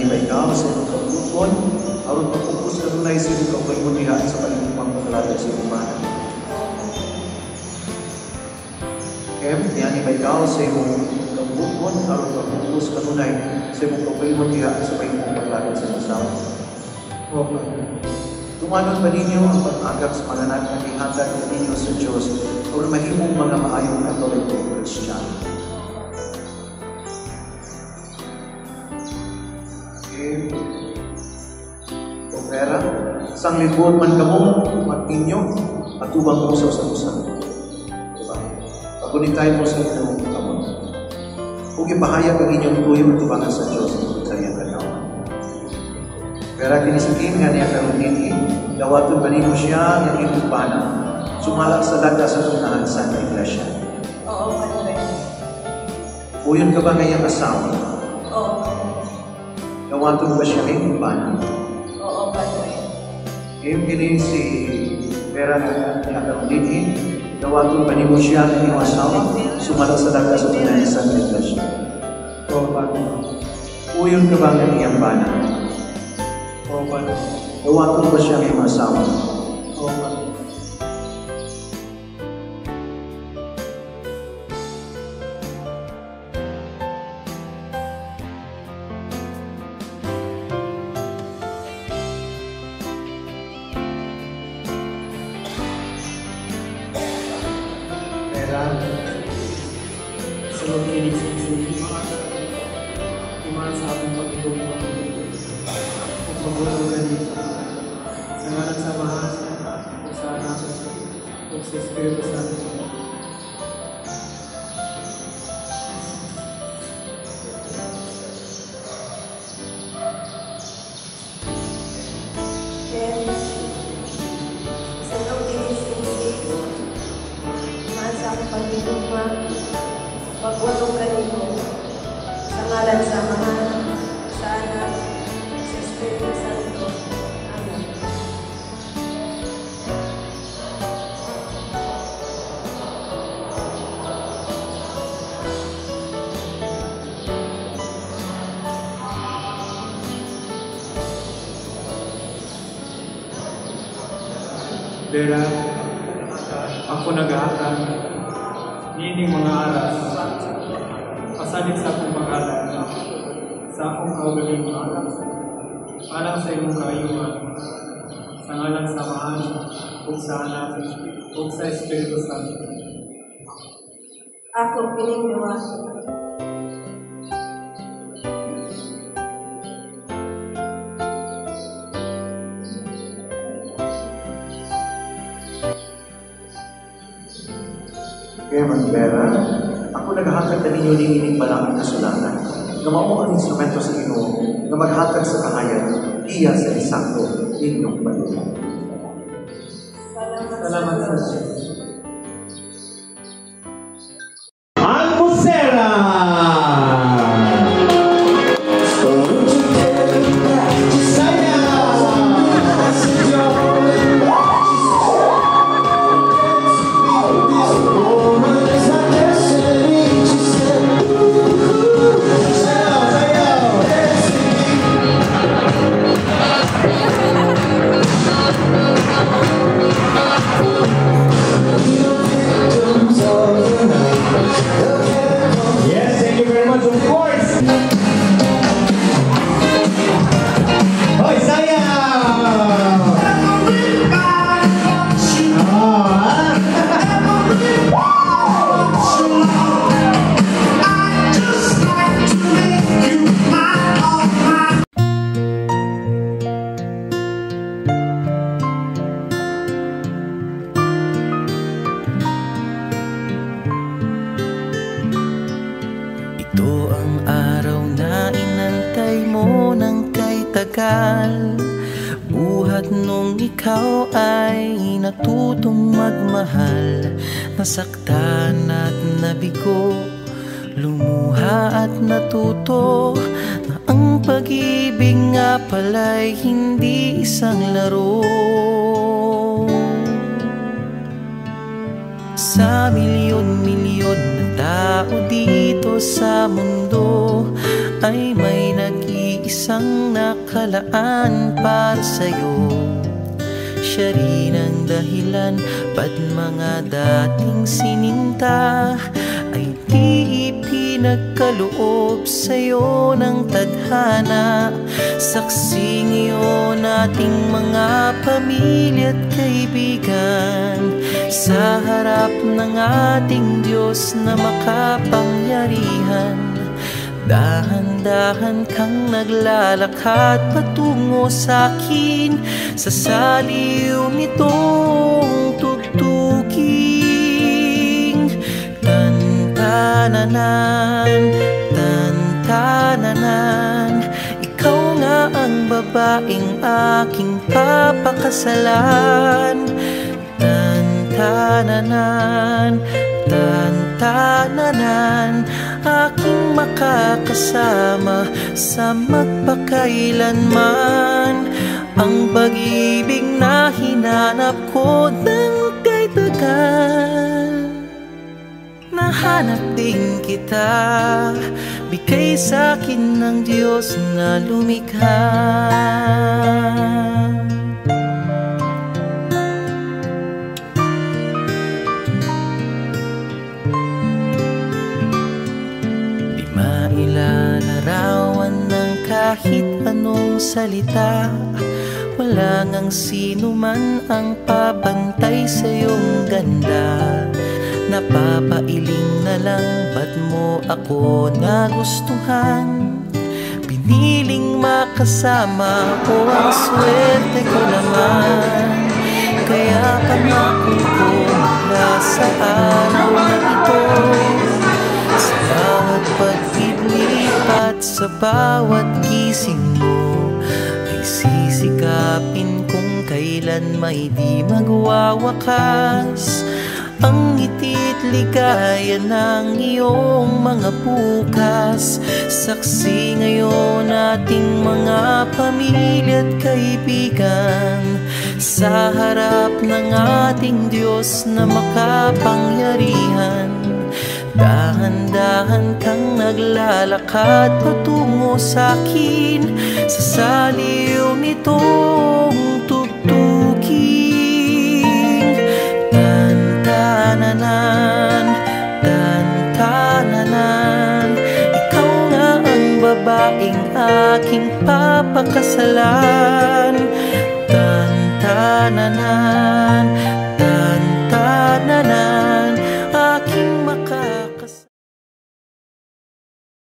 Tiyani ba ikaw sa iyong kabuton, aron pagpupos ka tunay sa iyong kapalimutihan sa palimupang paglalagay sa iyong mana. Tiyani ba ikaw sa iyong kabuton, aron pagpupos ka tunay sa iyong kapalimutihan sa palimupang paglalagay sa iyong asawa. Tumanon ba ninyo ang pag-agap sa panganak na ihatag na ninyo sa Diyos o mahimong mga maayong Katoliko Kristiyano? O pera, isang libot man kamo, matinyo, at ubang puso sa usan. Diba? Pagunitain mo sa inyong kamon. Kung ipahayag ang inyong tuyo at tubangan sa Diyos sa iyong kanawa. Pero kinisakin nga niya karoon nini, dawaton ba ninyo siya ng inyong pana, sumalak sa daga sa tunahan sa iglesia? Oo, Padre. Uyon ka ba ngayong asawa? Oo. Dawaton ba siya ng inyong pana? Oo, Padre. Kini si Vera niya karoon nini, dawaton ba ninyo siya ng inyong asawa, sumalak sa daga sa tunahan sa iglesia? Oo, Padre. Uyon ka ba ngayong pana? Oo, Padre. Dawaton ba siya ng asawa? Oo, Padre. Pera, Sa loob kinisisi, iman sa ating pagtutulong at magulong ganito. Sa ngalan sa Mahal, o sa Anak, o sa Espiritu Santo. Then, sa loob kinisisi, iman sa aking pagtutulong, pagwalong ganito, sa ngalan sa Mahal, sa Anak, sa Espiritu Santo. Amen. Vera, ako nag-ahatag, nining mga aras, pasalit sa akong pangalan, sa akong kaugalingan, alang sa iyong kaayuhan, sa ngalan sa Mahal, o sa Anak, o sa Espiritu Santo. Ako pinignawa. Kaya Vera, ako naghahatag na ninyo ng ining balang kasulatan na mao ang instrumento sa Ginoo na maghatag sa kahayan iya sa isakto inyong pagdula. Salamat sa Diyos. Almusera! Yes, thank you very much, of course. Hoy, sayang! Ito ang araw na inantay mo ng kay tagal. Buhat nung ikaw ay natutong magmahal. Nasaktan at nabigo, lumuha at natuto na ang pag-ibig nga pala'y hindi isang laro. Sa milyon-milyon na tao dito sa mundo, ay may nag-iisang nakalaan para sa'yo. Siya rin ang dahilan ba't mga dating sininta ay di ipinagkaloob sa'yo ng tadhana. Saksi ngayon ating mga pamilya at kaibigan sa harap ng ating Diyos na makapangyarihan. Dahan-dahan kang naglalakad patungo sa'kin sa saliw nitong tugtuging. Tantananan, tantananan, ikaw nga ang babaeng aking papakasalan. Tantananan, tantananan, aking makakasama sa magpakailanman. Ang pag-ibig na hinanap ko ng kay tagal. Nahanap din kita, bigay sa'kin ng Diyos na lumikha. Ilalarawan ng kahit anong salita, wala ngang sino man ang pabantay sa iyong ganda. Napapailing na lang ba't mo ako nagustuhan? Piniling makasama o ang swerte ko naman. Kaya pangako ko mula sa araw na ito, sa bawat pag-iblipat, sa bawat gising mo, ay sisikapin kung kailan may di magwawakas ang ngiti't ligaya ng iyong mga bukas. Saksi ngayon ating mga pamilya at kaibigan sa harap ng ating Diyos na makapangyarihan. Dahan-dahan kang naglalakad patungo sa'kin sa saliw nitong tugtuging. Tantananan, tantananan, ikaw nga ang babaeng aking papakasalan. Tantananan,